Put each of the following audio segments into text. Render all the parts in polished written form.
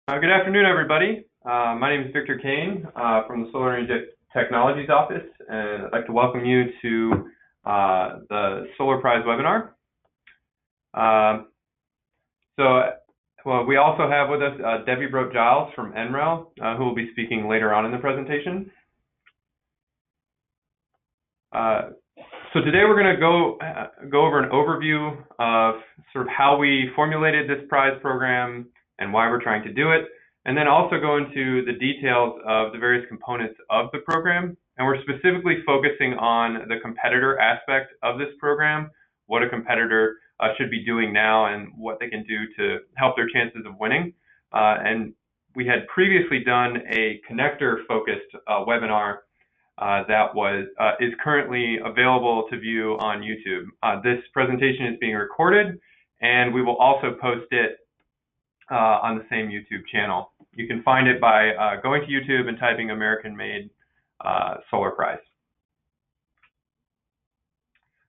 Good afternoon, everybody. My name is Victor Kane from the Solar Energy Technologies Office, and I'd like to welcome you to the Solar Prize webinar. We also have with us Debbie Brote-Giles from NREL, who will be speaking later on in the presentation. So today we're going to go over an overview of sort of how we formulated this prize program and why we're trying to do it, and then also go into the details of the various components of the program. And we're specifically focusing on the competitor aspect of this program, what a competitor should be doing now and what they can do to help their chances of winning. And we had previously done a connector-focused webinar that is currently available to view on YouTube. This presentation is being recorded, and we will also post it on the same YouTube channel. You can find it by going to YouTube and typing American-made Solar Prize.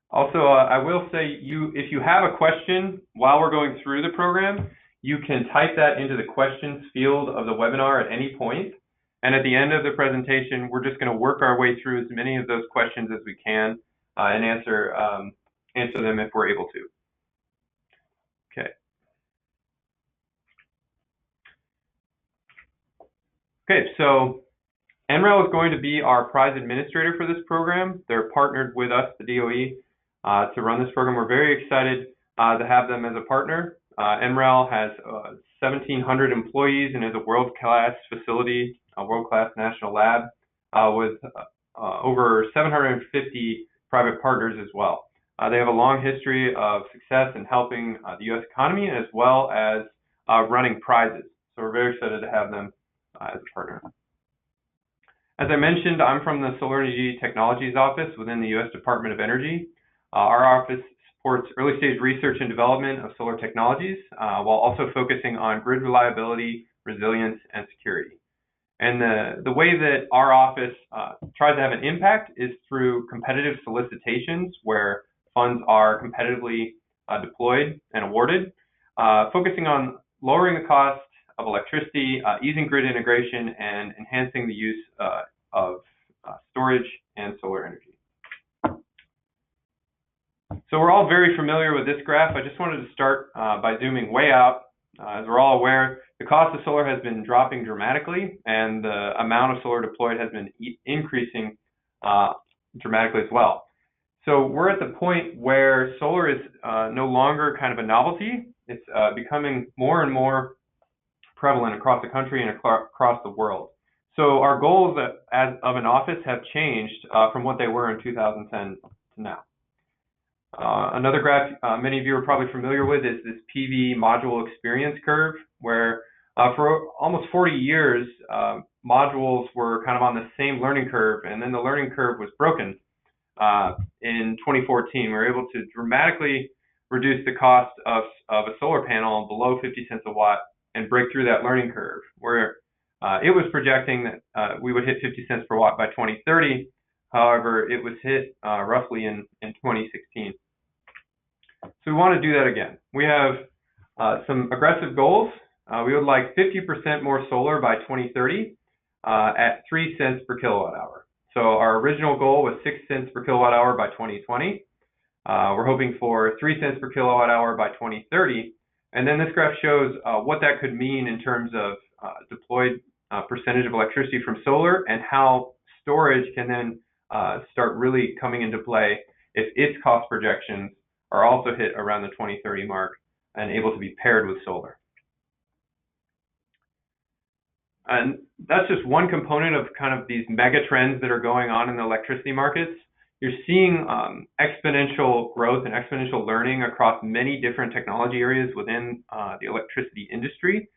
Also, I will say, if you have a question while we're going through the program, you can type that into the questions field of the webinar at any point. And at the end of the presentation, we're just going to work our way through as many of those questions as we can and answer them if we're able to. Okay. Okay, so NREL is going to be our prize administrator for this program. They're partnered with us, the DOE, to run this program. We're very excited to have them as a partner. NREL has 1,700 employees and is a world-class facility, a world-class national lab with over 750 private partners as well. They have a long history of success in helping the U.S. economy as well as running prizes. So we're very excited to have them as a partner. As I mentioned, I'm from the Solar Energy Technologies Office within the U.S. Department of Energy. Our office supports early stage research and development of solar technologies while also focusing on grid reliability, resilience, and security. And the way that our office tries to have an impact is through competitive solicitations where funds are competitively deployed and awarded, focusing on lowering the cost of electricity, easing grid integration, and enhancing the use of storage and solar energy. So we're all very familiar with this graph. I just wanted to start by zooming way out. As we're all aware, the cost of solar has been dropping dramatically, and the amount of solar deployed has been increasing dramatically as well. So we're at the point where solar is no longer kind of a novelty. It's becoming more and more prevalent across the country and across the world. So our goals as of an office have changed from what they were in 2010 to now. Another graph many of you are probably familiar with is this PV module experience curve, where for almost 40 years, modules were kind of on the same learning curve, and then the learning curve was broken in 2014. We were able to dramatically reduce the cost of a solar panel below 50 cents a watt and break through that learning curve, where it was projecting that we would hit 50 cents per watt by 2030. However, it was hit roughly in 2016. So we want to do that again. We have some aggressive goals. We would like 50% more solar by 2030 at 3 cents per kilowatt hour. So our original goal was 6 cents per kilowatt hour by 2020. We're hoping for 3 cents per kilowatt hour by 2030. And then this graph shows what that could mean in terms of deployed percentage of electricity from solar and how storage can then start really coming into play if its cost projections are also hit around the 2030 mark and able to be paired with solar. And that's just one component of kind of these mega trends that are going on in the electricity markets. You're seeing exponential growth and exponential learning across many different technology areas within the electricity industry.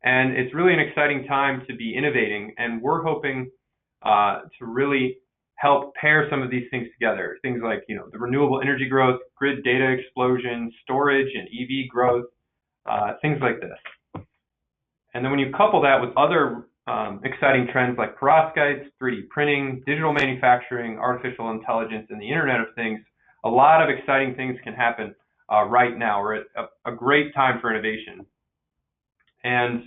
And it's really an exciting time to be innovating. And we're hoping to really help pair some of these things together. Things like, the renewable energy growth, grid data explosion, storage and EV growth, things like this. And then when you couple that with other exciting trends like perovskites, 3D printing, digital manufacturing, artificial intelligence, and the Internet of Things, a lot of exciting things can happen right now. We're at a great time for innovation. And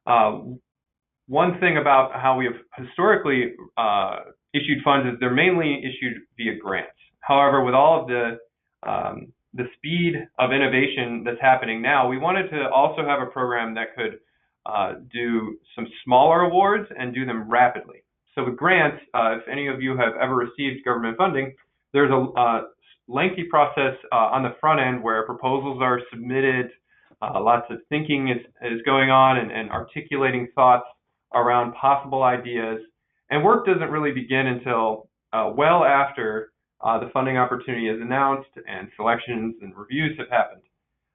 one thing about how we have historically issued funds is they're mainly issued via grants. However, with all of the speed of innovation that's happening now, we wanted to also have a program that could do some smaller awards and do them rapidly. So with grants, if any of you have ever received government funding, there's a lengthy process on the front end where proposals are submitted, lots of thinking is going on and articulating thoughts around possible ideas. And work doesn't really begin until well after the funding opportunity is announced and selections and reviews have happened.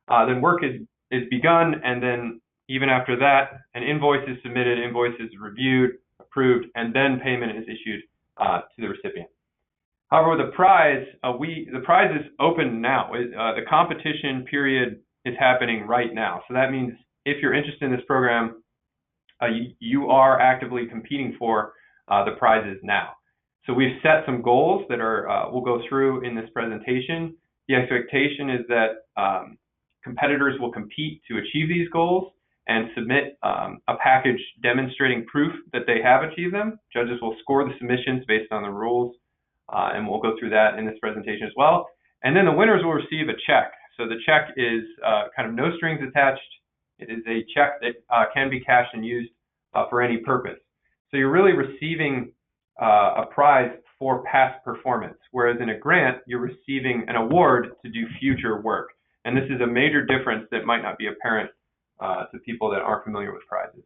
Then work is begun, and then even after that, an invoice is submitted, invoice is reviewed, approved, and then payment is issued to the recipient. However, with the prize, the prize is open now. The competition period is happening right now. So that means if you're interested in this program, you are actively competing for the prizes now. So we've set some goals that we'll go through in this presentation. The expectation is that competitors will compete to achieve these goals and submit a package demonstrating proof that they have achieved them. Judges will score the submissions based on the rules, and we'll go through that in this presentation as well. And then the winners will receive a check. So the check is kind of no strings attached. It is a check that can be cashed and used for any purpose. So you're really receiving a prize for past performance, whereas in a grant, you're receiving an award to do future work. And this is a major difference that might not be apparent to people that aren't familiar with prizes.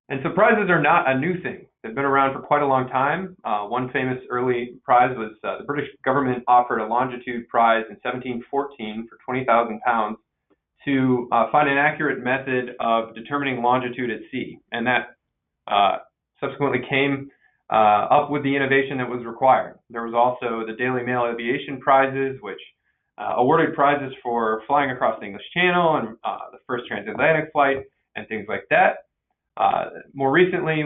And so prizes are not a new thing. They've been around for quite a long time. One famous early prize was the British government offered a longitude prize in 1714 for £20,000 to find an accurate method of determining longitude at sea. And that subsequently came up with the innovation that was required. There was also the Daily Mail Aviation Prizes, which awarded prizes for flying across the English Channel and the first transatlantic flight and things like that. More recently,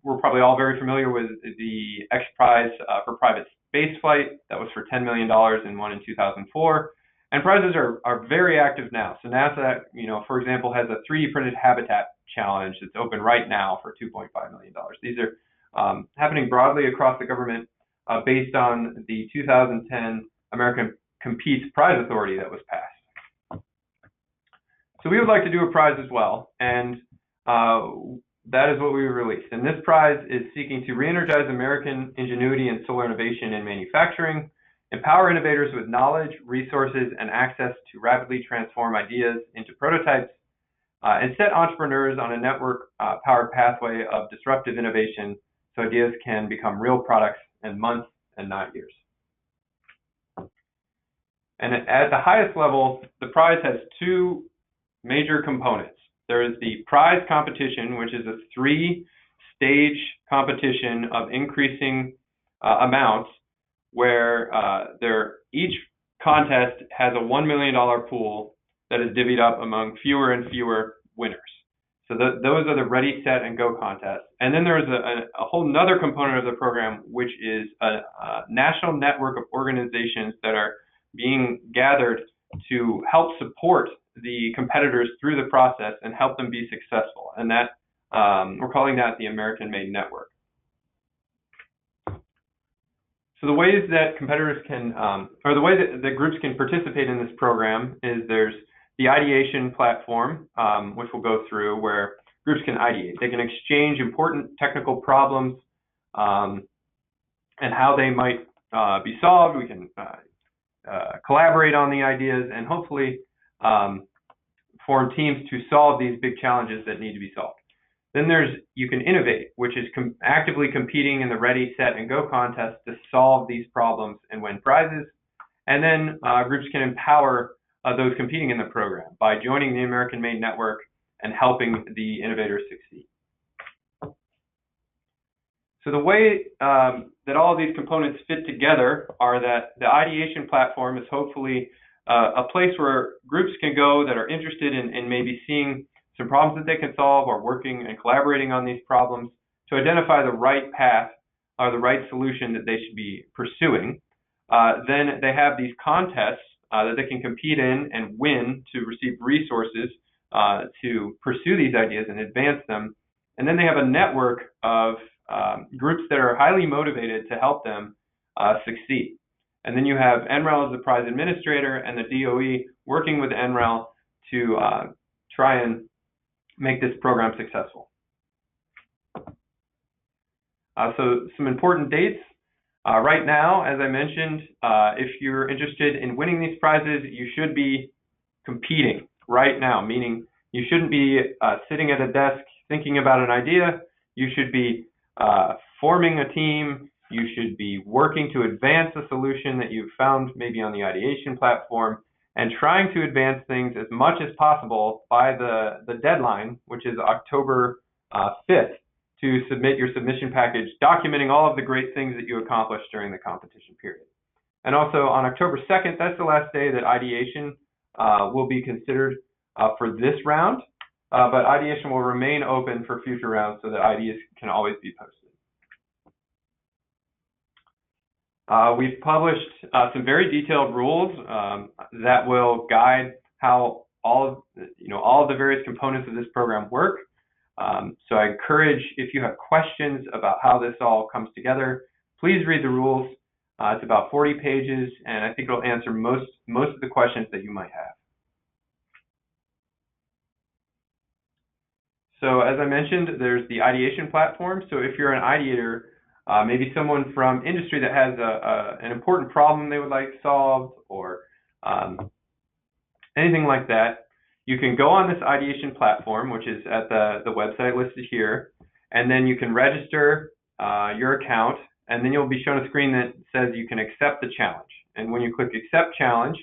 we're probably all very familiar with the X Prize for private space flight. That was for $10 million and won in 2004. And prizes are very active now. So NASA, for example, has a 3D printed habitat challenge that's open right now for $2.5 million. These are happening broadly across the government based on the 2010 American Competes Prize Authority that was passed. So we would like to do a prize as well, and that is what we released. And this prize is seeking to re-energize American ingenuity and solar innovation in manufacturing, empower innovators with knowledge, resources, and access to rapidly transform ideas into prototypes, and set entrepreneurs on a network-powered pathway of disruptive innovation so ideas can become real products in months and not years. And at the highest level, the prize has two major components. There is the prize competition, which is a 3-stage competition of increasing amounts, where each contest has a $1 million pool that is divvied up among fewer and fewer winners. So those are the ready, set, and go contests. And then there's a whole nother component of the program, which is a national network of organizations that are being gathered to help support the competitors through the process and help them be successful. And that we're calling that the American Made Network. So the ways that competitors can, or the way that groups can participate in this program is there's the ideation platform, which we'll go through, where groups can ideate. They can exchange important technical problems and how they might be solved. We can collaborate on the ideas and hopefully form teams to solve these big challenges that need to be solved. Then you can innovate, which is actively competing in the ready, set, and go contest to solve these problems and win prizes. And then groups can empower those competing in the program by joining the American Made Network and helping the innovators succeed. So the way that all of these components fit together are that the ideation platform is hopefully a place where groups can go that are interested in maybe seeing some problems that they can solve or working and collaborating on these problems to identify the right path or the right solution that they should be pursuing. Then they have these contests that they can compete in and win to receive resources to pursue these ideas and advance them. And then they have a network of groups that are highly motivated to help them succeed. And then you have NREL as the prize administrator and the DOE working with NREL to try and make this program successful. So some important dates. Right now, as I mentioned, if you're interested in winning these prizes, you should be competing right now, meaning you shouldn't be sitting at a desk thinking about an idea. You should be forming a team. You should be working to advance a solution that you've found maybe on the ideation platform and trying to advance things as much as possible by the deadline, which is October 5th, to submit your submission package documenting all of the great things that you accomplished during the competition period. And also on October 2nd, that's the last day that ideation will be considered for this round, but ideation will remain open for future rounds so that ideas can always be posted. We've published some very detailed rules that will guide how all of the various components of this program work. So I encourage, if you have questions about how this all comes together, please read the rules. It's about 40 pages, and I think it'll answer most of the questions that you might have. So as I mentioned, there's the ideation platform. So if you're an ideator, maybe someone from industry that has an important problem they would like solved, or anything like that, you can go on this ideation platform, which is at the website listed here, and then you can register your account, and then you'll be shown a screen that says you can accept the challenge. And when you click accept challenge,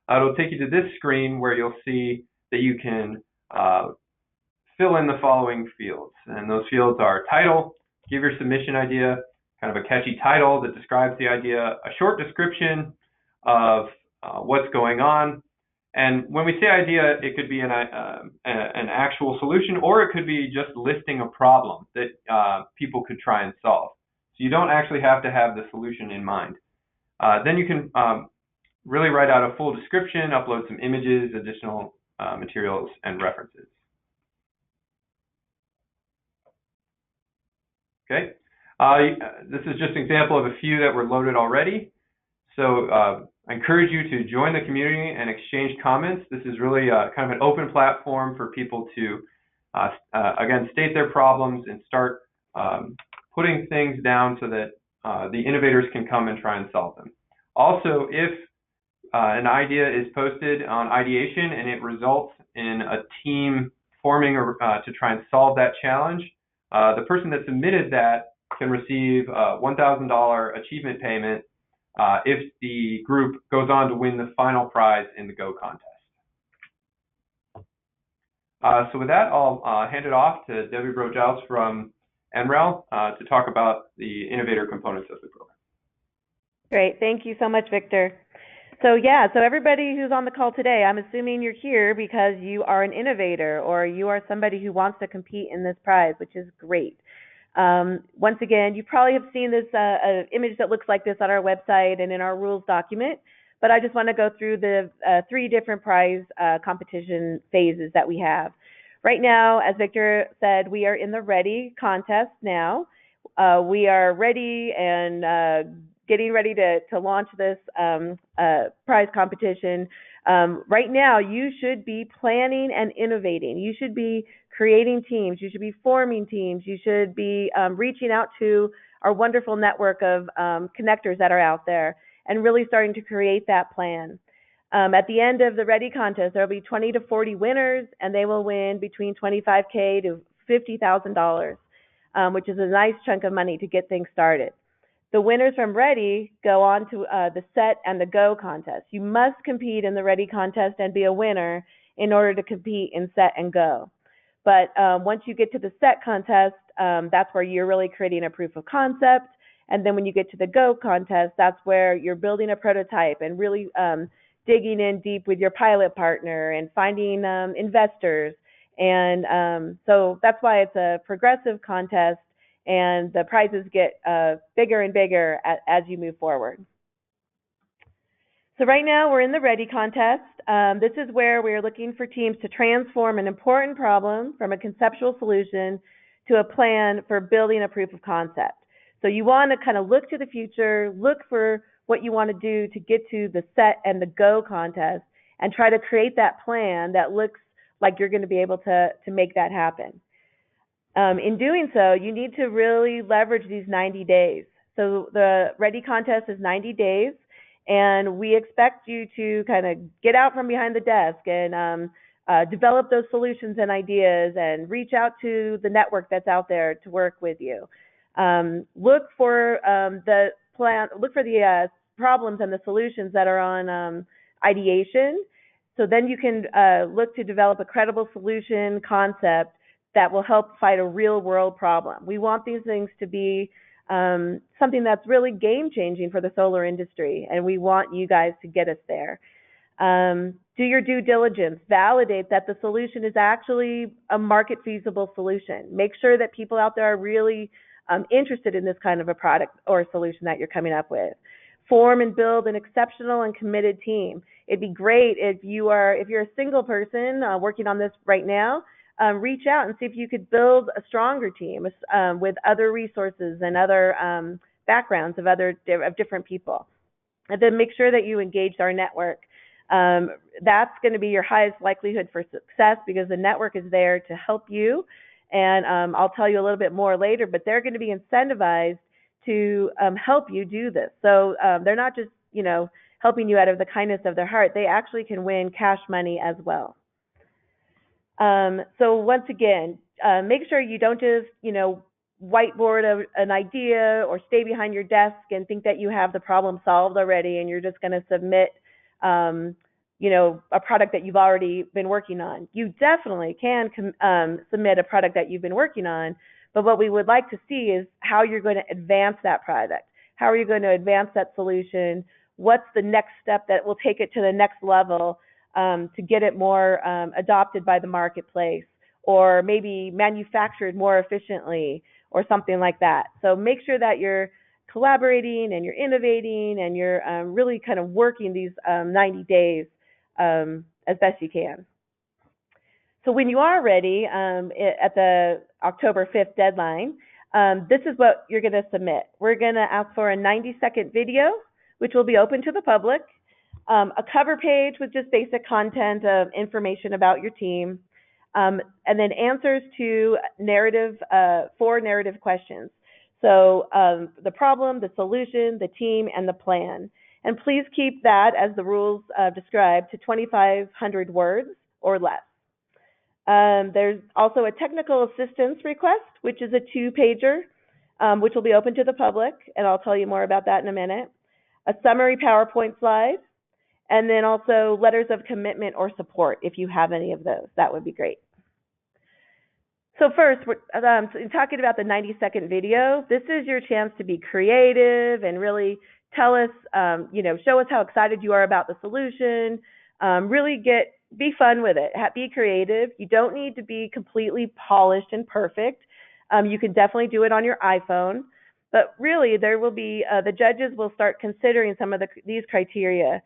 it'll take you to this screen where you'll see that you can fill in the following fields. And those fields are title, give your submission idea, kind of a catchy title that describes the idea, a short description of what's going on. And when we say idea, it could be an actual solution, or it could be just listing a problem that people could try and solve. So you don't actually have to have the solution in mind. Then you can really write out a full description, upload some images, additional materials, and references. Okay. This is just an example of a few that were loaded already. So I encourage you to join the community and exchange comments. This is really kind of an open platform for people to, again, state their problems and start putting things down so that the innovators can come and try and solve them. Also, if an idea is posted on ideation and it results in a team forming to try and solve that challenge, the person that submitted that can receive a $1,000 achievement payment if the group goes on to win the final prize in the Go contest. So with that, I'll hand it off to Debbie Broe-Giles from NREL to talk about the innovator components of the program. Great, thank you so much, Victor. So so everybody who's on the call today, I'm assuming you're here because you are an innovator or you are somebody who wants to compete in this prize, which is great. Once again, you probably have seen this image that looks like this on our website and in our rules document, but I just want to go through the 3 different prize competition phases that we have. Right now, as Victor said, we are in the Ready contest now. We are ready and getting ready to launch this prize competition. Right now, you should be planning and innovating. You should be creating teams. You should be forming teams. You should be reaching out to our wonderful network of connectors that are out there and really starting to create that plan. At the end of the Ready contest, there will be 20 to 40 winners, and they will win between $25,000 to $50,000, which is a nice chunk of money to get things started. The winners from Ready go on to the Set and the Go contest. You must compete in the Ready contest and be a winner in order to compete in Set and Go. But once you get to the Set contest, that's where you're really creating a proof of concept. And then when you get to the Go contest, that's where you're building a prototype and really digging in deep with your pilot partner and finding investors. And so that's why it's a progressive contest, and the prizes get bigger and bigger as you move forward. So right now we're in the Ready contest. This is where we are looking for teams to transform an important problem from a conceptual solution to a plan for building a proof of concept. So you want to kind of look to the future, look for what you want to do to get to the set and the go contest, and try to create that plan that looks like you're going to be able to make that happen. In doing so, you need to really leverage these 90 days. So the Ready contest is 90 days, and we expect you to kind of get out from behind the desk and develop those solutions and ideas and reach out to the network that's out there to work with you. Look for the plan, look for the problems and the solutions that are on ideation. So then you can look to develop a credible solution concept that will help fight a real world problem. We want these things to be something that's really game changing for the solar industry, and we want you guys to get us there. Do your due diligence, validate that the solution is actually a market feasible solution. Make sure that people out there are really interested in this kind of a product or solution that you're coming up with. Form and build an exceptional and committed team. It'd be great if you're a single person working on this right now. Reach out and see if you could build a stronger team with other resources and other backgrounds of different people. And then make sure that you engage our network. That's going to be your highest likelihood for success because the network is there to help you. And I'll tell you a little bit more later, but they're going to be incentivized to help you do this. So they're not just, helping you out of the kindness of their heart. They actually can win cash money as well. So once again, make sure you don't just, whiteboard an idea or stay behind your desk and think that you have the problem solved already and you're just going to submit, a product that you've already been working on. You definitely can submit a product that you've been working on, but what we would like to see is how you're going to advance that product. How are you going to advance that solution? What's the next step that will take it to the next level to get it more adopted by the marketplace, or maybe manufactured more efficiently or something like that. So make sure that you're collaborating and you're innovating and you're really kind of working these 90 days as best you can. So when you are ready at the October 5th deadline, this is what you're going to submit. We're going to ask for a 90-second video, which will be open to the public, a cover page with just basic content of information about your team, and then answers to four narrative questions. So the problem, the solution, the team, and the plan. And please keep that, as the rules describe, to 2,500 words or less. There's also a technical assistance request, which is a 2-pager, which will be open to the public, and I'll tell you more about that in a minute. A summary PowerPoint slide, and then also letters of commitment or support if you have any of those. That would be great. So first, in talking about the 90-second video, this is your chance to be creative and really tell us, show us how excited you are about the solution. Really be fun with it. Be creative. You don't need to be completely polished and perfect. You can definitely do it on your iPhone. But really, there will be, the judges will start considering some of these criteria.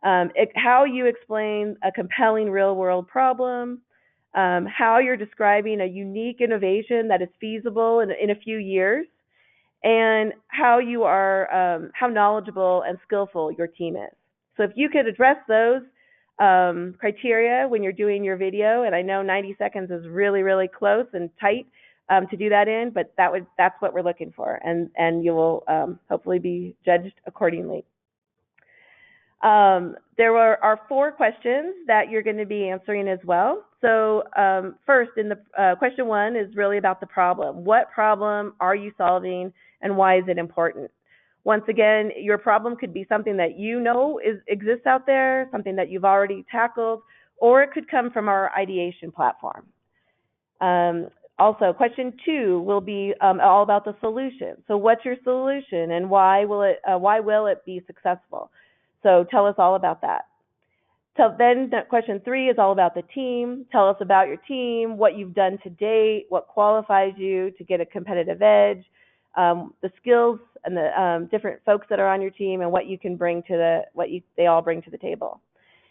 How you explain a compelling real-world problem, how you're describing a unique innovation that is feasible in a few years, and how you are, how knowledgeable and skillful your team is. So if you could address those criteria when you're doing your video, and I know 90 seconds is really, really close and tight to do that in, but that's what we're looking for, and you will hopefully be judged accordingly. There are 4 questions that you're going to be answering as well. So first, in the question 1 is really about the problem. What problem are you solving, and why is it important? Once again, your problem could be something that exists out there, something that you've already tackled, or it could come from our ideation platform. Also, question 2 will be all about the solution. So what's your solution, and why will it be successful? So tell us all about that. So then question 3 is all about the team. Tell us about your team, what you've done to date, what qualifies you to get a competitive edge. the skills and the different folks that are on your team and what you can bring to they all bring to the table.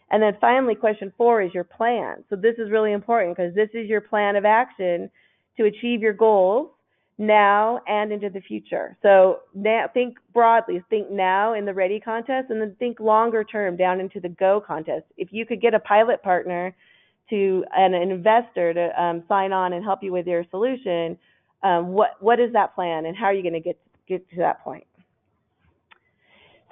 And then finally, question 4 is your plan. So this is really important because this is your plan of action to achieve your goals now and into the future. So now, think broadly, think now in the ready contest, and then think longer term down into the go contest. If you could get a pilot partner and an investor to sign on and help you with your solution, what is that plan and how are you going to get to that point?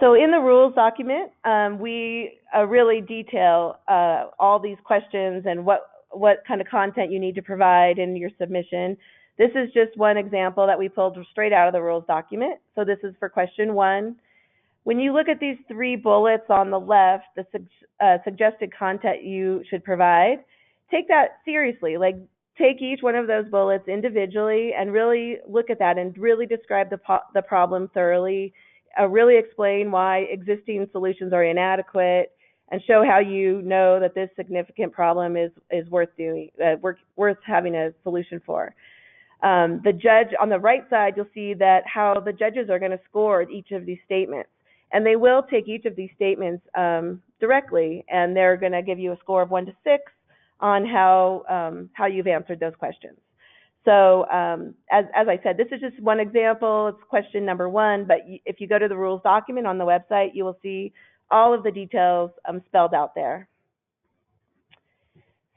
So in the rules document, we really detail all these questions and what kind of content you need to provide in your submission. This is just one example that we pulled straight out of the rules document. So this is for question 1. When you look at these 3 bullets on the left, the suggested content you should provide, take that seriously. Like, take each one of those bullets individually and really look at that and really describe the problem thoroughly, really explain why existing solutions are inadequate, and show how you know that this significant problem is worth having a solution for. The judge on the right side, you'll see that how the judges are going to score each of these statements. And they will take each of these statements directly, and they're going to give you a score of 1 to 6 on how you've answered those questions. So as I said, this is just one example. It's question number 1, but if you go to the rules document on the website, you will see all of the details spelled out there.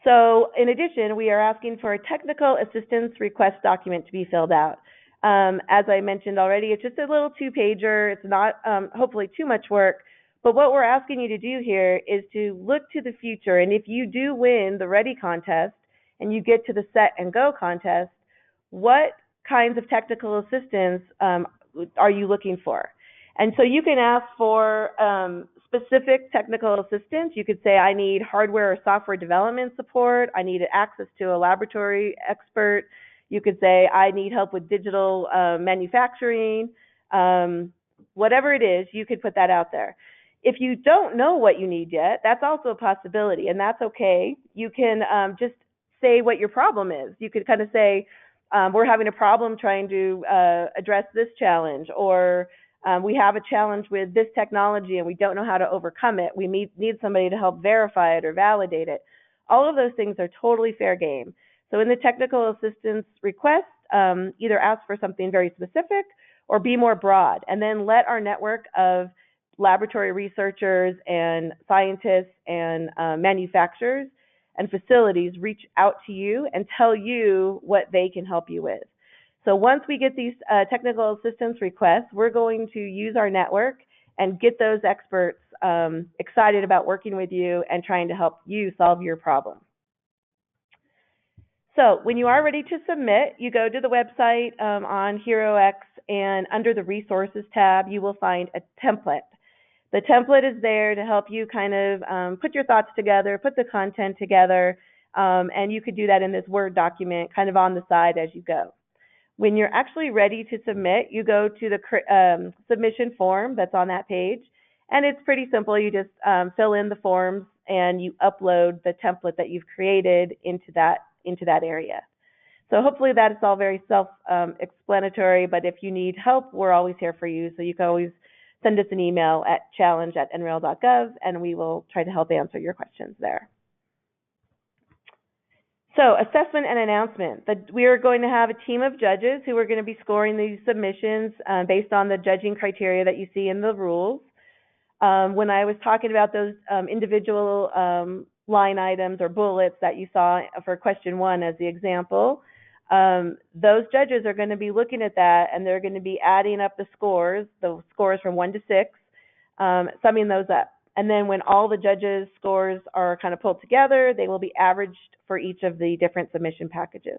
So in addition, we are asking for a technical assistance request document to be filled out. As I mentioned already, it's just a little 2-pager. It's not hopefully too much work. But what we're asking you to do here is to look to the future. And if you do win the Ready contest and you get to the Set and Go contest, what kinds of technical assistance are you looking for? And so you can ask for specific technical assistance. You could say, I need hardware or software development support. I need access to a laboratory expert. You could say, I need help with digital manufacturing. Whatever it is, you could put that out there. If you don't know what you need yet, that's also a possibility, and that's okay. You can just say what your problem is. You could kind of say, we're having a problem trying to address this challenge, or we have a challenge with this technology and we don't know how to overcome it. We need somebody to help verify it or validate it. All of those things are totally fair game. So in the technical assistance request, either ask for something very specific or be more broad, and then let our network of laboratory researchers and scientists and manufacturers and facilities reach out to you and tell you what they can help you with. So once we get these technical assistance requests, we're going to use our network and get those experts excited about working with you and trying to help you solve your problem. So when you are ready to submit, you go to the website on HeroX, and under the Resources tab, you will find a template. The template is there to help you kind of put your thoughts together, put the content together, and you could do that in this Word document kind of on the side as you go. When you're actually ready to submit, you go to the submission form that's on that page, and it's pretty simple. You just fill in the forms and you upload the template that you've created into that area. So hopefully that is all very self-explanatory, but if you need help, we're always here for you. So you can always send us an email at challenge@nrel.gov, and we will try to help answer your questions there. So assessment and announcement. We are going to have a team of judges who are going to be scoring these submissions based on the judging criteria that you see in the rules. When I was talking about those individual line items or bullets that you saw for question 1 as the example, those judges are going to be looking at that, and they're going to be adding up the scores from 1 to 6, summing those up. And then when all the judges' scores are kind of pulled together, they will be averaged for each of the different submission packages.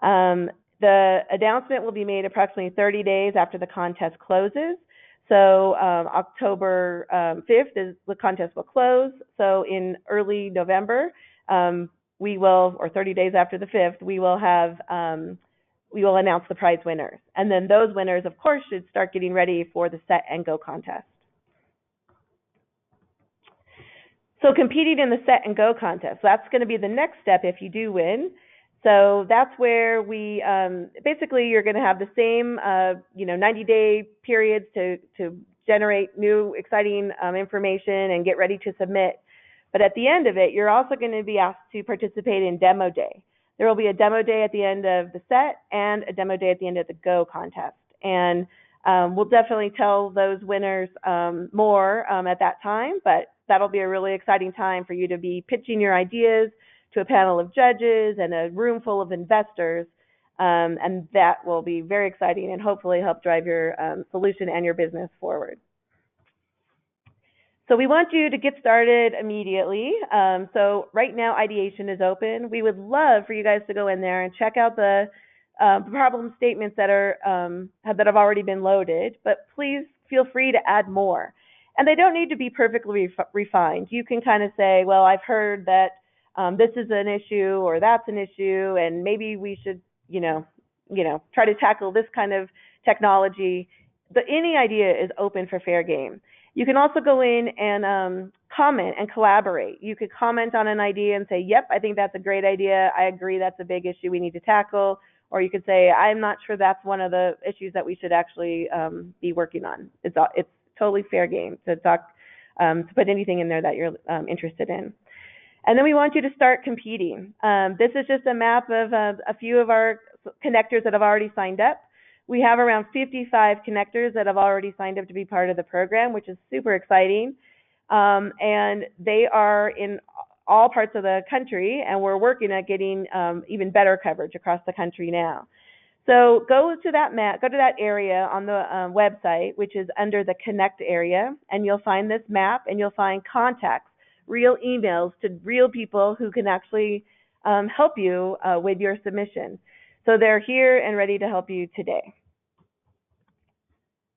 The announcement will be made approximately 30 days after the contest closes. So October 5th is the contest will close. So in early November, we will, or 30 days after the 5th, we will announce the prize winners. And then those winners, of course, should start getting ready for the Set and Go contest. So competing in the Set and Go contest, so that's going to be the next step if you do win. So that's where we basically you're going to have the same 90-day periods to generate new exciting information and get ready to submit. But at the end of it, you're also going to be asked to participate in demo day. There will be a demo day at the end of the set and a demo day at the end of the Go contest. And we'll definitely tell those winners more at that time, but that'll be a really exciting time for you to be pitching your ideas to a panel of judges and a room full of investors. And that will be very exciting and hopefully help drive your solution and your business forward. So we want you to get started immediately. So right now, ideation is open. We would love for you guys to go in there and check out the problem statements that are that have already been loaded, but please feel free to add more. And they don't need to be perfectly refined. You can kind of say, well, I've heard that this is an issue or that's an issue, and maybe we should, try to tackle this kind of technology. But any idea is open for fair game. You can also go in and comment and collaborate. You could comment on an idea and say, yep, I think that's a great idea. I agree that's a big issue we need to tackle. Or you could say, I'm not sure that's one of the issues that we should actually be working on. It's totally fair game to talk, to put anything in there that you're interested in. And then we want you to start competing. This is just a map of a few of our connectors that have already signed up. We have around 55 connectors that have already signed up to be part of the program, which is super exciting. And they are in all parts of the country, and we're working at getting even better coverage across the country now. So go to that map, go to that area on the website, which is under the Connect area, and you'll find this map, and you'll find contacts, real emails to real people who can actually help you with your submission. So they're here and ready to help you today.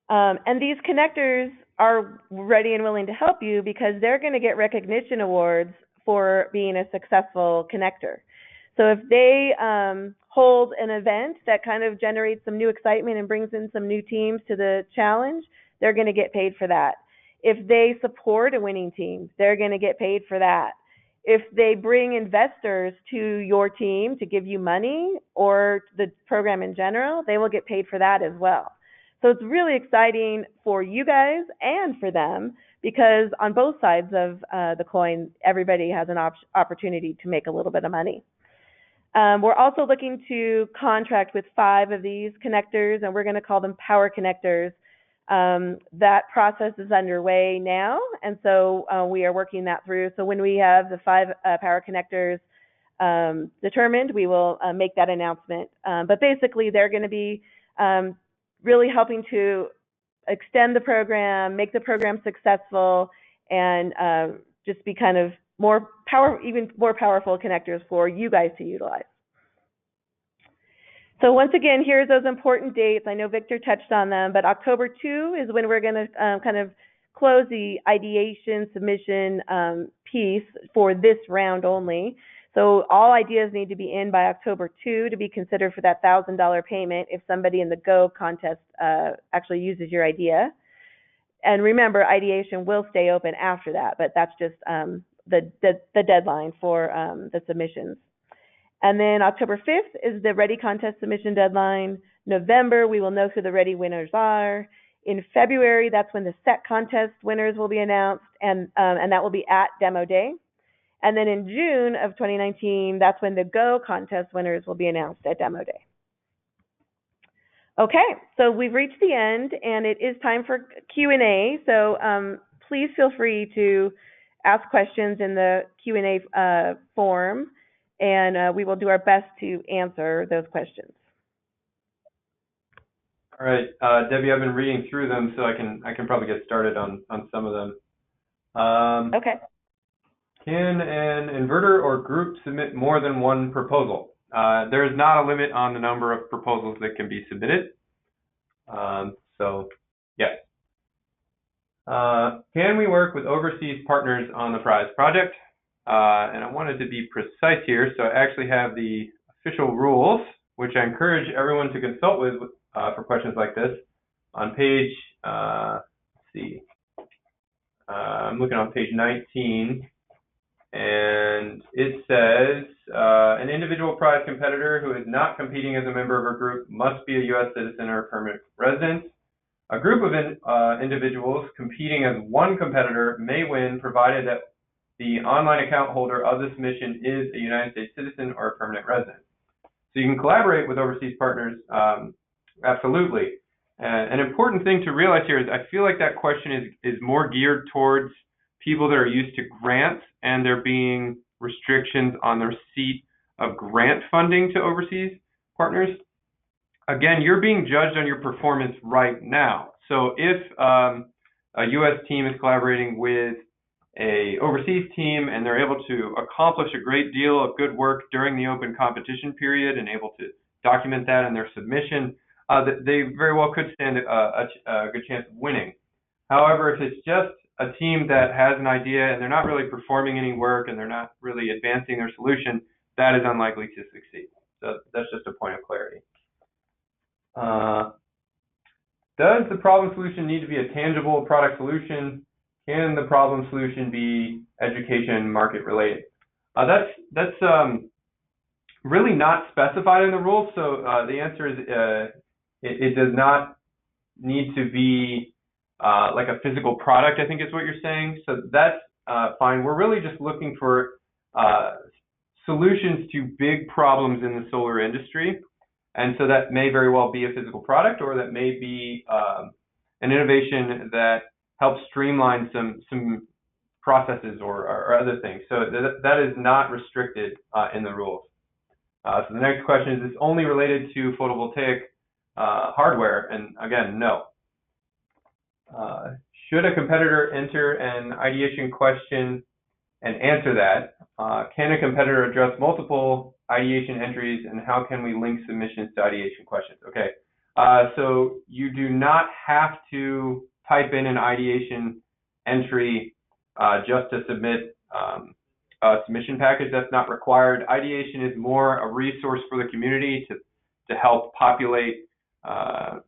And these connectors are ready and willing to help you because they're going to get recognition awards for being a successful connector. So if they hold an event that kind of generates some new excitement and brings in some new teams to the challenge, they're going to get paid for that. If they support a winning team, they're going to get paid for that. If they bring investors to your team to give you money or the program in general, they will get paid for that as well. So it's really exciting for you guys and for them because on both sides of the coin, everybody has an opportunity to make a little bit of money. We're also looking to contract with 5 of these connectors, and we're going to call them power connectors. That process is underway now, and so we are working that through. So when we have the 5 power connectors determined, we will make that announcement. But basically, they're going to be really helping to extend the program, make the program successful, and just be kind of even more powerful connectors for you guys to utilize. So once again, here's those important dates. I know Victor touched on them, but October 2 is when we're going to kind of close the ideation submission piece for this round only. So all ideas need to be in by October 2 to be considered for that $1,000 payment if somebody in the Go contest actually uses your idea. And remember, ideation will stay open after that, but that's just the deadline for the submissions. And then October 5th is the Ready contest submission deadline. November, we will know who the Ready winners are. In February, that's when the Set contest winners will be announced, and that will be at Demo Day. And then in June of 2019, that's when the Go contest winners will be announced at Demo Day. Okay, so we've reached the end, and it is time for Q&A. So please feel free to ask questions in the Q&A form, and we will do our best to answer those questions. All right, Debbie, I've been reading through them, so I can probably get started on some of them. Okay. Can an inverter or group submit more than one proposal? There is not a limit on the number of proposals that can be submitted. So, yes. Can we work with overseas partners on the prize project? And I wanted to be precise here, so I actually have the official rules, which I encourage everyone to consult with for questions like this. On page, let's see, I'm looking on page 19, and it says an individual prize competitor who is not competing as a member of a group must be a U.S. citizen or permanent resident. A group of individuals competing as one competitor may win, provided that the online account holder of the submission is a United States citizen or a permanent resident. So you can collaborate with overseas partners, absolutely. An important thing to realize here is I feel like that question is more geared towards people that are used to grants and there being restrictions on the receipt of grant funding to overseas partners. Again, you're being judged on your performance right now. So if a U.S. team is collaborating with a overseas team and they're able to accomplish a great deal of good work during the open competition period and able to document that in their submission, they very well could stand a good chance of winning. However, if it's just a team that has an idea and they're not really performing any work and they're not really advancing their solution, that is unlikely to succeed. So that's just a point of clarity. Does the problem solution need to be a tangible product solution? Can the problem solution be education market related? That's really not specified in the rules. So the answer is it does not need to be like a physical product, I think is what you're saying. So that's fine. We're really just looking for solutions to big problems in the solar industry. And so that may very well be a physical product, or that may be an innovation that helps streamline some processes or other things. So that is not restricted in the rules. So the next question is this only related to photovoltaic hardware? And again, no. Should a competitor enter an ideation question and answer that? Can a competitor address multiple ideation entries, and how can we link submissions to ideation questions? Okay, so you do not have to type in an ideation entry just to submit a submission package. That's not required. Ideation is more a resource for the community to help populate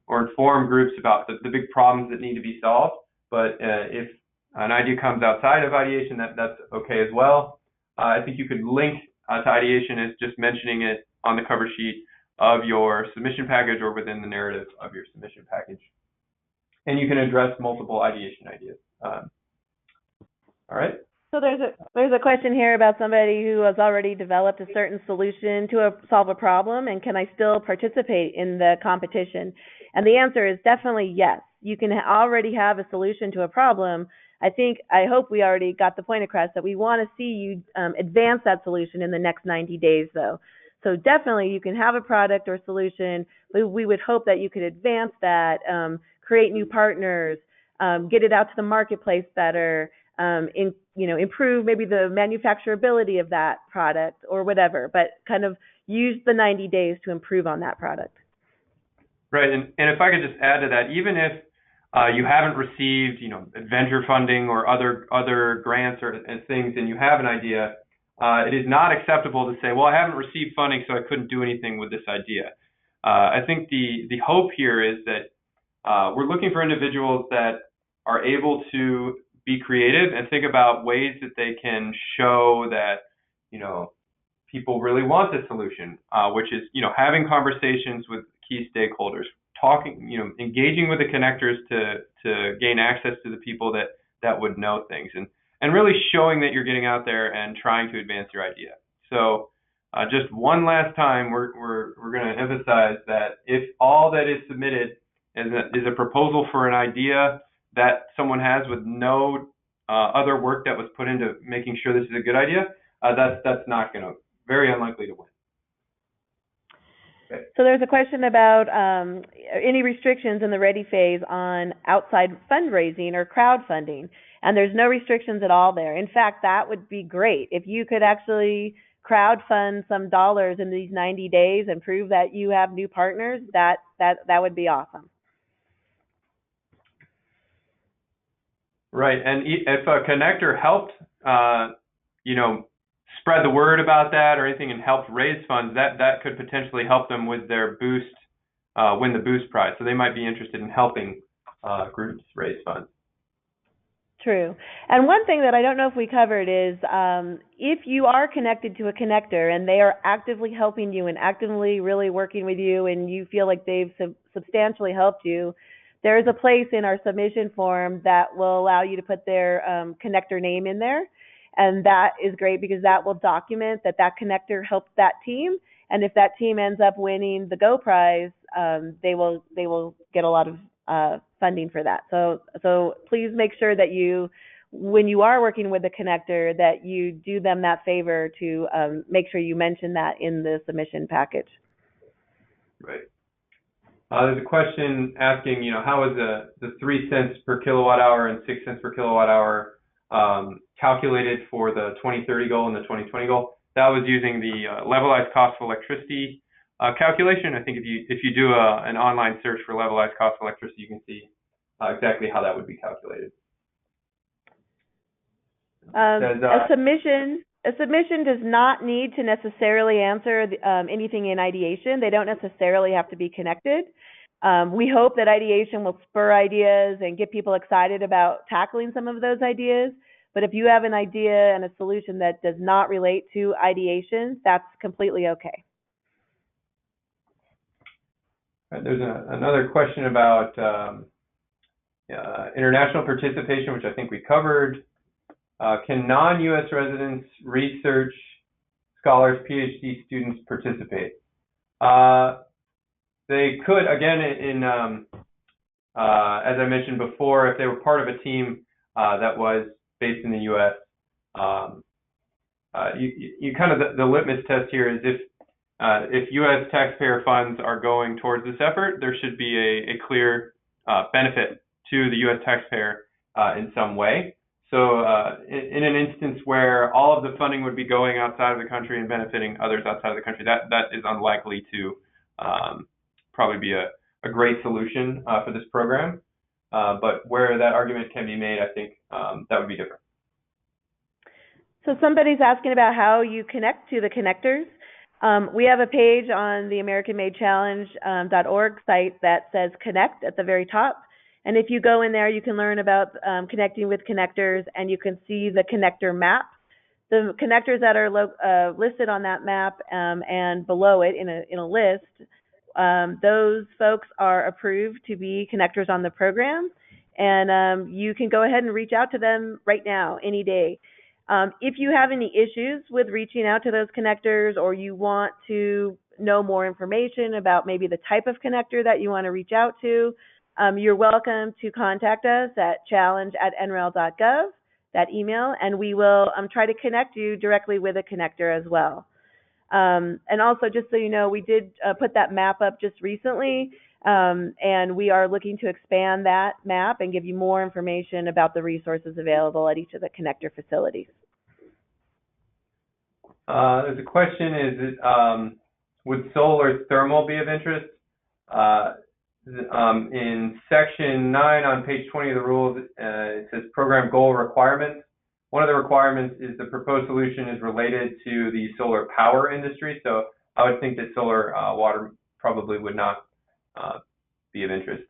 or inform groups about the big problems that need to be solved. But if an idea comes outside of ideation, that's okay as well. I think you could link to ideation as just mentioning it on the cover sheet of your submission package or within the narrative of your submission package. And you can address multiple ideation ideas. All right. So there's a question here about somebody who has already developed a certain solution to solve a problem, and can I still participate in the competition? And the answer is definitely yes. You can already have a solution to a problem. I hope we already got the point across that we want to see you advance that solution in the next 90 days, though. So definitely you can have a product or solution, but we would hope that you could advance that, create new partners, get it out to the marketplace better, improve maybe the manufacturability of that product or whatever, but kind of use the 90 days to improve on that product. Right, and if I could just add to that, even if you haven't received, venture funding or other grants and things, and you have an idea, it is not acceptable to say, well, I haven't received funding, so I couldn't do anything with this idea. I think the hope here is that we're looking for individuals that are able to be creative and think about ways that they can show that, people really want this solution, which is, having conversations with key stakeholders, talking, engaging with the connectors to gain access to the people that would know things, and really showing that you're getting out there and trying to advance your idea. So just one last time, we're going to emphasize that if all that is submitted is a proposal for an idea that someone has with no other work that was put into making sure this is a good idea, that's not going to, very unlikely to win. Okay. So there's a question about any restrictions in the ready phase on outside fundraising or crowdfunding, and there's no restrictions at all there. In fact, that would be great if you could actually crowdfund some dollars in these 90 days and prove that you have new partners. That would be awesome. Right, and if a connector helped, spread the word about that or anything and helped raise funds, that could potentially help them with their boost, win the boost prize. So they might be interested in helping groups raise funds. True. And one thing that I don't know if we covered is if you are connected to a connector and they are actively helping you and actively really working with you and you feel like they've substantially helped you, there is a place in our submission form that will allow you to put their connector name in there. And that is great because that will document that that connector helped that team. And if that team ends up winning the Go Prize, they will get a lot of funding for that. So please make sure that you, when you are working with a connector, that you do them that favor to make sure you mention that in the submission package. Right. There's a question asking, how is the 3 cents per kilowatt hour and 6 cents per kilowatt hour calculated for the 2030 goal and the 2020 goal? That was using the levelized cost of electricity calculation. I think if you do an online search for levelized cost of electricity, you can see exactly how that would be calculated. A submission does not need to necessarily answer anything in ideation. They don't necessarily have to be connected. We hope that ideation will spur ideas and get people excited about tackling some of those ideas. But if you have an idea and a solution that does not relate to ideation, that's completely okay. There's another question about international participation, which I think we covered. Can non-U.S. residents, research scholars, PhD students participate? They could, again, as I mentioned before, if they were part of a team that was based in the U.S. You kind of the litmus test here is if U.S. taxpayer funds are going towards this effort, there should be a clear benefit to the U.S. taxpayer in some way. So in an instance where all of the funding would be going outside of the country and benefiting others outside of the country, that is unlikely to probably be a great solution for this program. But where that argument can be made, I think that would be different. So somebody's asking about how you connect to the connectors. We have a page on the AmericanMadeChallenge.org site that says connect at the very top. And if you go in there, you can learn about connecting with connectors, and you can see the connector map. The connectors that are listed on that map and below it in a list, those folks are approved to be connectors on the program. And you can go ahead and reach out to them right now, any day. If you have any issues with reaching out to those connectors, or you want to know more information about maybe the type of connector that you want to reach out to, you're welcome to contact us at challenge@nrel.gov, that email, and we will try to connect you directly with a connector as well. And also, just so you know, we did put that map up just recently, and we are looking to expand that map and give you more information about the resources available at each of the connector facilities. There's a question, would solar thermal be of interest? In section 9 on page 20 of the rules, it says program goal requirements. One of the requirements is the proposed solution is related to the solar power industry. So I would think that solar water probably would not be of interest.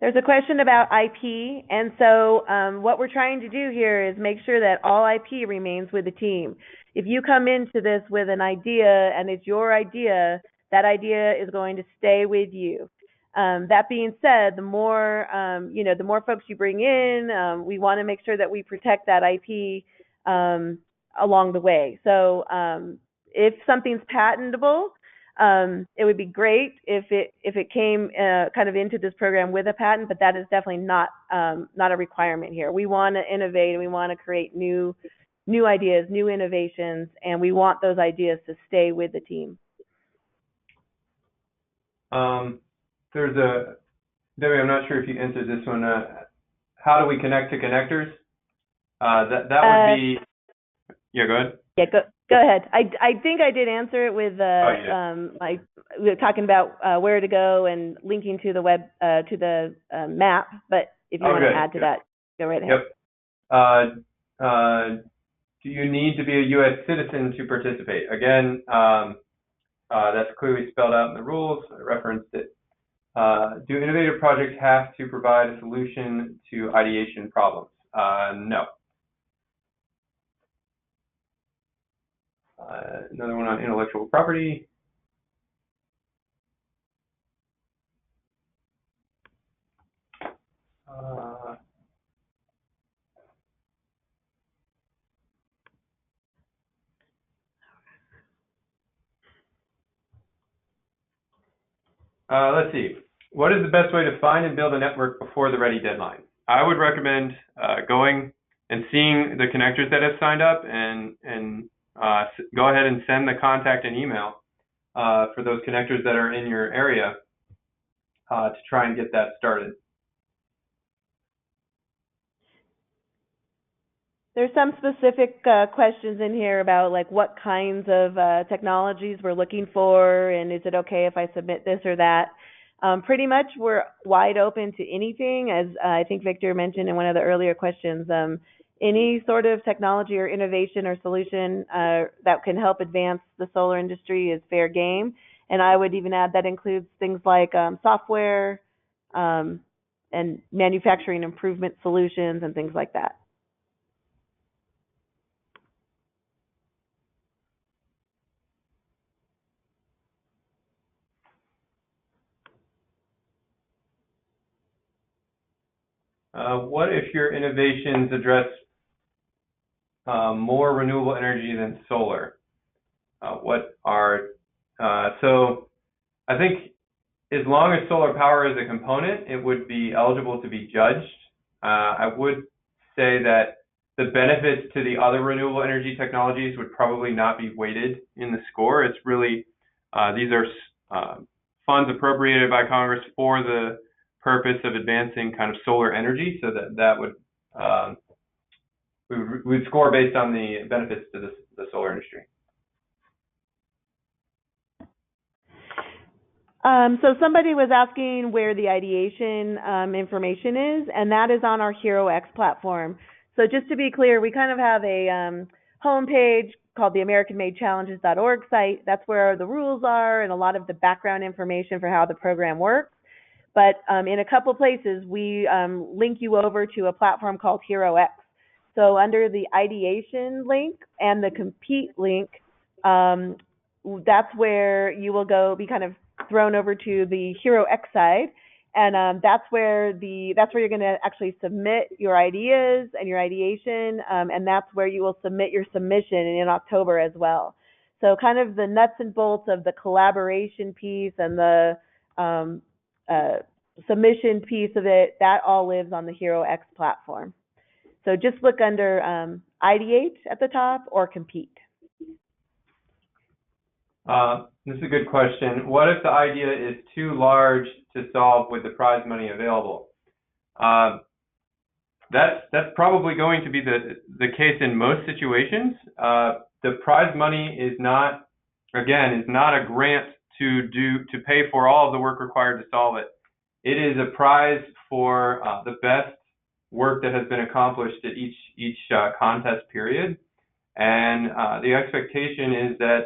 There's a question about IP, and so what we're trying to do here is make sure that all IP remains with the team. If you come into this with an idea and it's your idea, that idea is going to stay with you. That being said, the more the more folks you bring in, we want to make sure that we protect that IP along the way. So if something's patentable, it would be great if it came kind of into this program with a patent, but that is definitely not a requirement here. We want to innovate, and we want to create new ideas, new innovations, and we want those ideas to stay with the team. There's Debbie, I'm not sure if you answered this one. How do we connect to connectors? That would be. Yeah, go ahead. Yeah, go ahead. I think I did answer it with we were talking about where to go and linking to the web to the map. But if you want to add to that, go right ahead. Yep. Do you need to be a U.S. citizen to participate? Again, that's clearly spelled out in the rules. I referenced it Do innovative projects have to provide a solution to ideation problems? No. Another one on intellectual property. Let's see. What is the best way to find and build a network before the ready deadline? I would recommend going and seeing the connectors that have signed up and go ahead and send the contact and email for those connectors that are in your area to try and get that started. There's some specific questions in here about like what kinds of technologies we're looking for, and is it okay if I submit this or that? Pretty much we're wide open to anything, as I think Victor mentioned in one of the earlier questions. Any sort of technology or innovation or solution that can help advance the solar industry is fair game. And I would even add that includes things like software and manufacturing improvement solutions and things like that. What if your innovations address more renewable energy than solar? So I think as long as solar power is a component, it would be eligible to be judged. I would say that the benefits to the other renewable energy technologies would probably not be weighted in the score. It's really, these are funds appropriated by Congress for the purpose of advancing kind of solar energy, so that would, we would score based on the benefits to the solar industry. So somebody was asking where the ideation information is, and that is on our HeroX platform. So just to be clear, we kind of have a homepage called the AmericanMadeChallenges.org site. That's where the rules are and a lot of the background information for how the program works. But in a couple places, we link you over to a platform called HeroX. So under the ideation link and the compete link, that's where you will go be kind of thrown over to the HeroX side, and that's where you're going to actually submit your ideas and your ideation, and that's where you will submit your submission in October as well. So kind of the nuts and bolts of the collaboration piece and the submission piece of it, that all lives on the HeroX platform. So just look under ideate at the top or compete. This is a good question. What if the idea is too large to solve with the prize money available? That's probably going to be the case in most situations. The prize money is not a grant to pay for all of the work required to solve it. It is a prize for the best work that has been accomplished at each contest period, and the expectation is that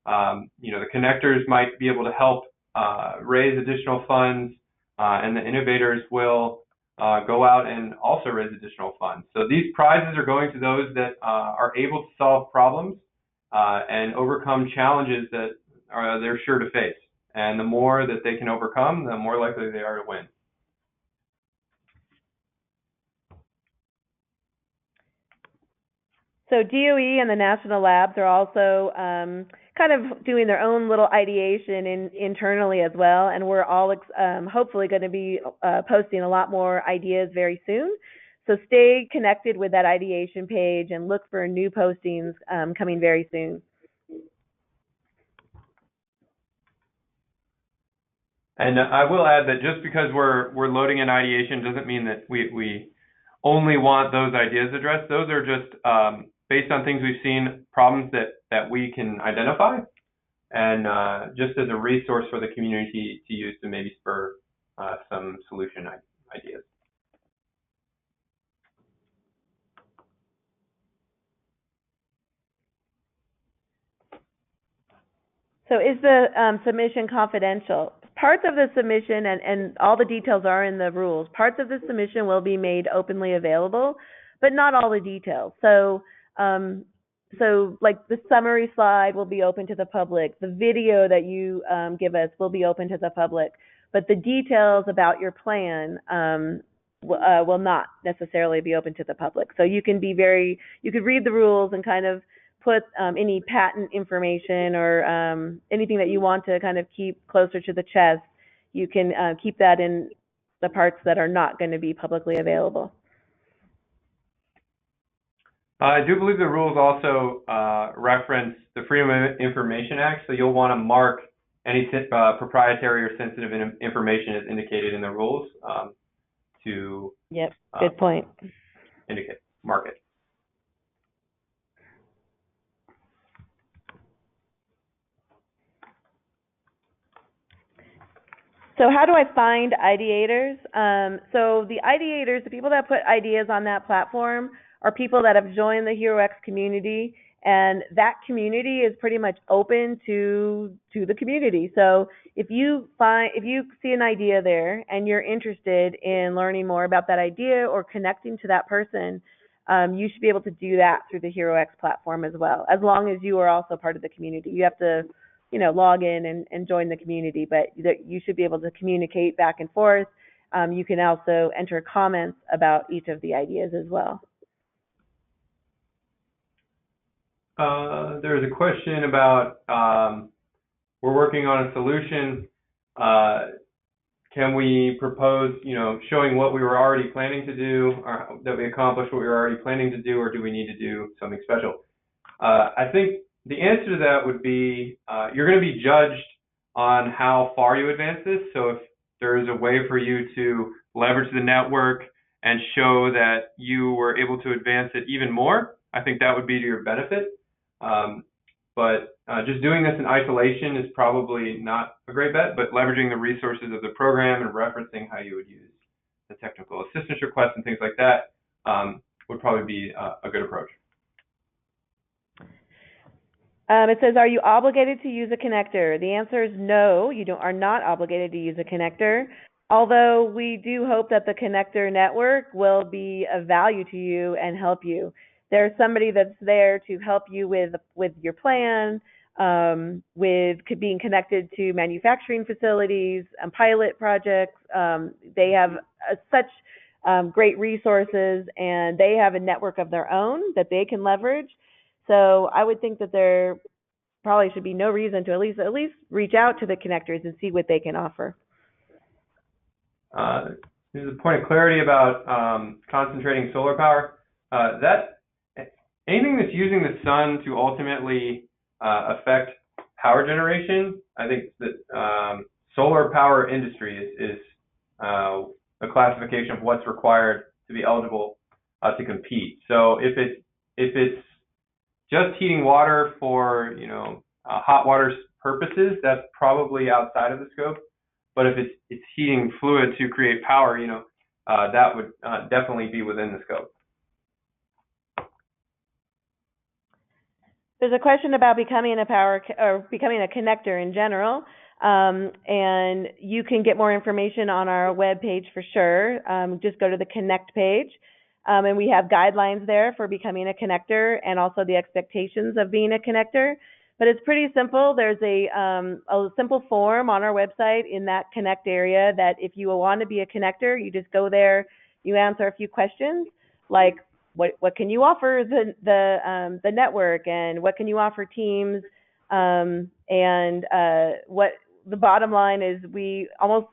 the connectors might be able to help raise additional funds, and the innovators will go out and also raise additional funds. So these prizes are going to those that are able to solve problems and overcome challenges that they're sure to face. And the more that they can overcome, the more likely they are to win. So DOE and the national labs are also kind of doing their own little ideation internally as well, and we're all hopefully going to be posting a lot more ideas very soon. So stay connected with that ideation page and look for new postings coming very soon. And I will add that just because we're loading an ideation doesn't mean that we only want those ideas addressed. Those are just based on things we've seen, problems that we can identify, and just as a resource for the community to use to maybe spur some solution ideas. So is the submission confidential? parts of the submission, and all the details are in the rules, parts of the submission will be made openly available, but not all the details. So, like the summary slide will be open to the public. The video that you give us will be open to the public, but the details about your plan will not necessarily be open to the public. So you could read the rules and kind of put any patent information or anything that you want to kind of keep closer to the chest. You can keep that in the parts that are not going to be publicly available. I do believe the rules also reference the Freedom of Information Act, so you'll want to mark any proprietary or sensitive information as indicated in the rules to. Yep, good point. Mark it. So how do I find ideators? So the ideators, the people that put ideas on that platform, are people that have joined the HeroX community, and that community is pretty much open to the community. So if you see an idea there and you're interested in learning more about that idea or connecting to that person, you should be able to do that through the HeroX platform as well, as long as you are also part of the community. You have to, log in and join the community, but you should be able to communicate back and forth. You can also enter comments about each of the ideas as well. There's a question about we're working on a solution. Can we propose, showing what we were already planning to do, or that we accomplished what we were already planning to do, or do we need to do something special? I think the answer to that would be you're going to be judged on how far you advance this. So if there is a way for you to leverage the network and show that you were able to advance it even more, I think that would be to your benefit. But just doing this in isolation is probably not a great bet, but leveraging the resources of the program and referencing how you would use the technical assistance requests and things like that would probably be a good approach. It says, are you obligated to use a connector? The answer is no, you are not obligated to use a connector, although we do hope that the connector network will be of value to you and help you. There's somebody that's there to help you with your plan, with being connected to manufacturing facilities and pilot projects. They have such great resources, and they have a network of their own that they can leverage. So I would think that there probably should be no reason to at least reach out to the connectors and see what they can offer. There's a point of clarity about concentrating solar power. Anything that's using the sun to ultimately affect power generation, I think that solar power industry is a classification of what's required to be eligible to compete. So if it's just heating water for hot water purposes, that's probably outside of the scope. But if it's heating fluid to create power, that would definitely be within the scope. There's a question about becoming a connector in general, and you can get more information on our webpage for sure. Just go to the Connect page, and we have guidelines there for becoming a connector and also the expectations of being a connector. But it's pretty simple. There's a simple form on our website in that Connect area that if you want to be a connector, you just go there, you answer a few questions like, what can you offer the network, and what can you offer teams, and what the bottom line is, we almost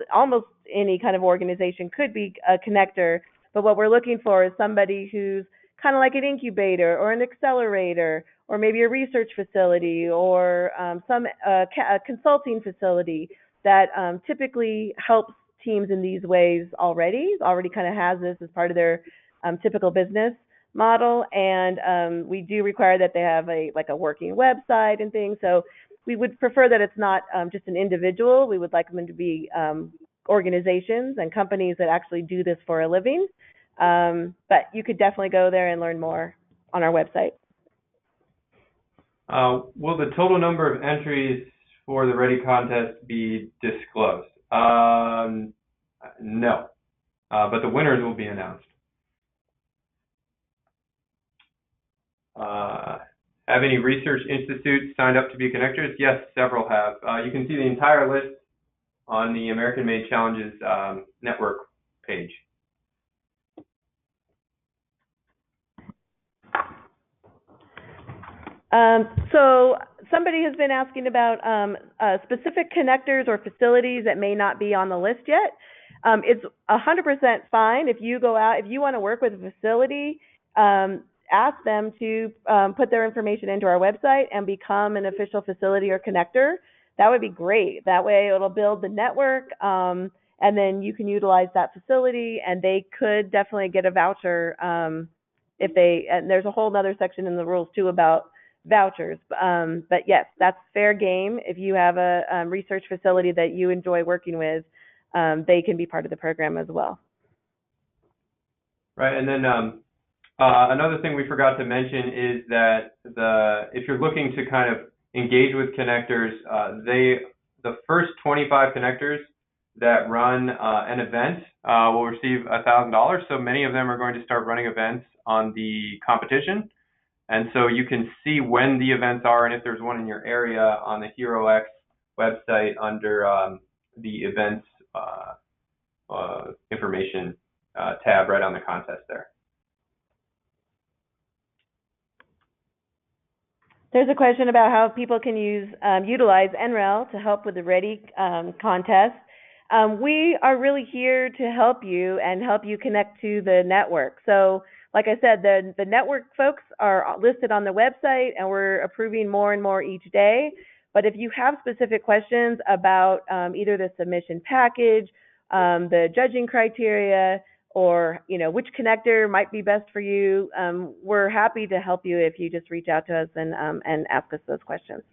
any kind of organization could be a connector, but what we're looking for is somebody who's kind of like an incubator or an accelerator or maybe a research facility or a consulting facility that typically helps teams in these ways already kind of has this as part of their typical business model, and we do require that they have a working website and things. So we would prefer that it's not just an individual. We would like them to be organizations and companies that actually do this for a living. But you could definitely go there and learn more on our website. Will the total number of entries for the Ready contest be disclosed? No, but the winners will be announced. Have any research institutes signed up to be connectors? Yes, several have. You can see the entire list on the American Made Challenges network page. So somebody has been asking about specific connectors or facilities that may not be on the list yet. It's 100% fine if you go out, if you want to work with a facility, ask them to put their information into our website and become an official facility or connector. That would be great. That way it'll build the network, and then you can utilize that facility, and they could definitely get a voucher if they, and there's a whole other section in the rules too about vouchers. But yes, that's fair game. If you have a research facility that you enjoy working with, they can be part of the program as well. Right, and then another thing we forgot to mention is that if you're looking to kind of engage with connectors, the first 25 connectors that run an event will receive $1,000. So many of them are going to start running events on the competition. And so you can see when the events are and if there's one in your area on the HeroX website under the events information tab right on the contest there. There's a question about how people can utilize NREL to help with the READY contest. We are really here to help you and help you connect to the network. So like I said, the network folks are listed on the website, and we're approving more and more each day. But if you have specific questions about either the submission package, the judging criteria, or which connector might be best for you, we're happy to help you if you just reach out to us and ask us those questions.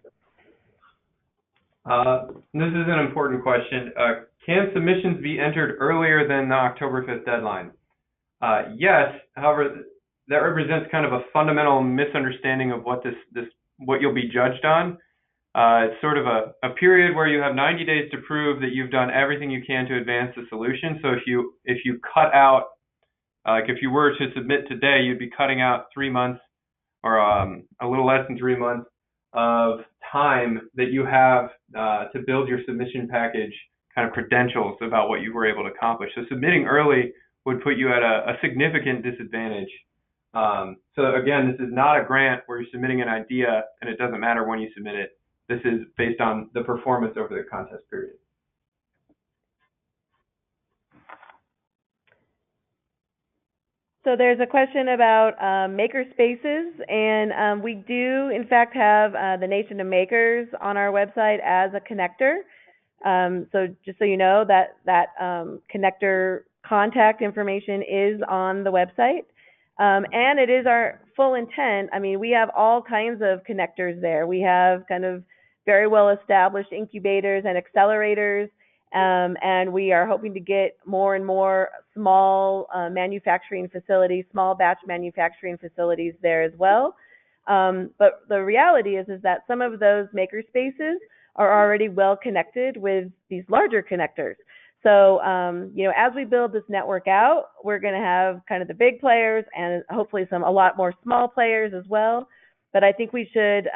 This is an important question. Can submissions be entered earlier than the October 5th deadline? Yes, however, that represents kind of a fundamental misunderstanding of what what you'll be judged on. It's sort of a period where you have 90 days to prove that you've done everything you can to advance the solution. So if you cut out, like if you were to submit today, you'd be cutting out 3 months or a little less than 3 months of time that you have to build your submission package kind of credentials about what you were able to accomplish. So submitting early would put you at a significant disadvantage. So again, this is not a grant where you're submitting an idea and it doesn't matter when you submit it. This is based on the performance over the contest period. So there's a question about maker spaces, and we do in fact have the Nation of Makers on our website as a connector. So just so you know, that connector contact information is on the website, and it is our full intent. I mean, we have all kinds of connectors there. We have kind of very well established incubators and accelerators, and we are hoping to get more and more small manufacturing facilities, small batch manufacturing facilities there as well. But the reality is that some of those maker spaces are already well connected with these larger connectors. So, as we build this network out, we're going to have kind of the big players and hopefully a lot more small players as well. But I think we should,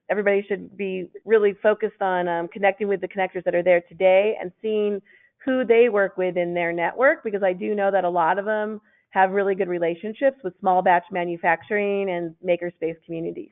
everybody should be really focused on connecting with the connectors that are there today and seeing who they work with in their network, because I do know that a lot of them have really good relationships with small batch manufacturing and makerspace communities.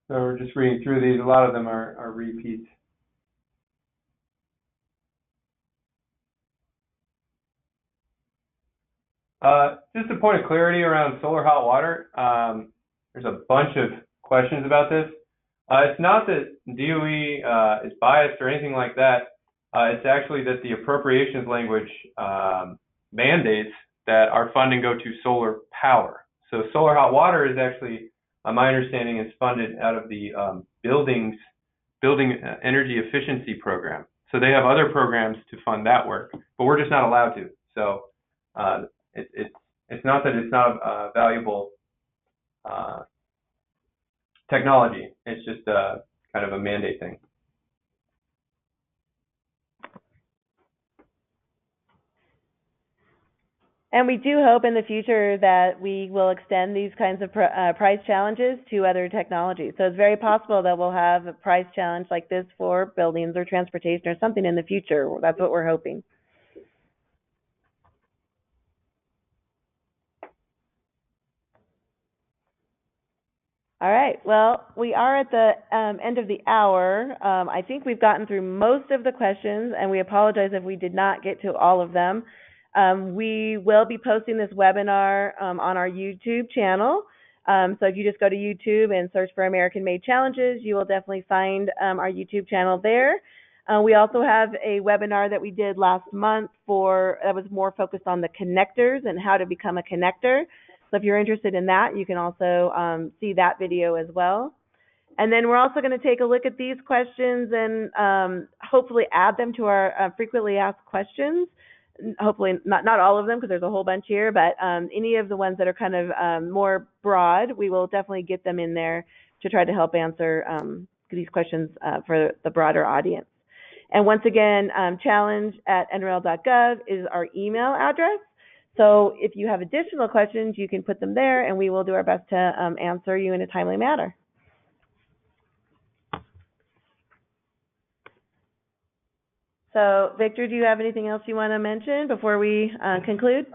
So we're just reading through these. A lot of them are repeats. Just a point of clarity around solar hot water. There's a bunch of questions about this. It's not that DOE is biased or anything like that. It's actually that the appropriations language mandates that our funding go to solar power. So solar hot water is actually, my understanding, is funded out of the building energy efficiency program. So they have other programs to fund that work, but we're just not allowed to. So it's not that it's not a valuable technology. It's just kind of a mandate thing. And we do hope in the future that we will extend these kinds of prize challenges to other technologies. So it's very possible that we'll have a prize challenge like this for buildings or transportation or something in the future. That's what we're hoping. All right. Well, we are at the end of the hour. I think we've gotten through most of the questions, and we apologize if we did not get to all of them. We will be posting this webinar on our YouTube channel. So if you just go to YouTube and search for American Made Challenges, you will definitely find our YouTube channel there. We also have a webinar that we did last month that was more focused on the connectors and how to become a connector. So if you're interested in that, you can also see that video as well. And then we're also going to take a look at these questions and hopefully add them to our frequently asked questions. Hopefully not all of them, because there's a whole bunch here, but any of the ones that are kind of more broad, we will definitely get them in there to try to help answer these questions for the broader audience. And once again, challenge@nrel.gov is our email address. So if you have additional questions, you can put them there, and we will do our best to answer you in a timely manner. So, Victor, do you have anything else you want to mention before we conclude?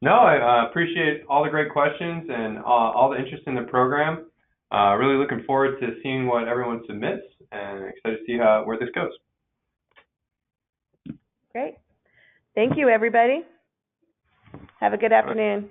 No, I appreciate all the great questions and all the interest in the program. Really looking forward to seeing what everyone submits, and excited to see where this goes. Great. Thank you, everybody. Have a good afternoon.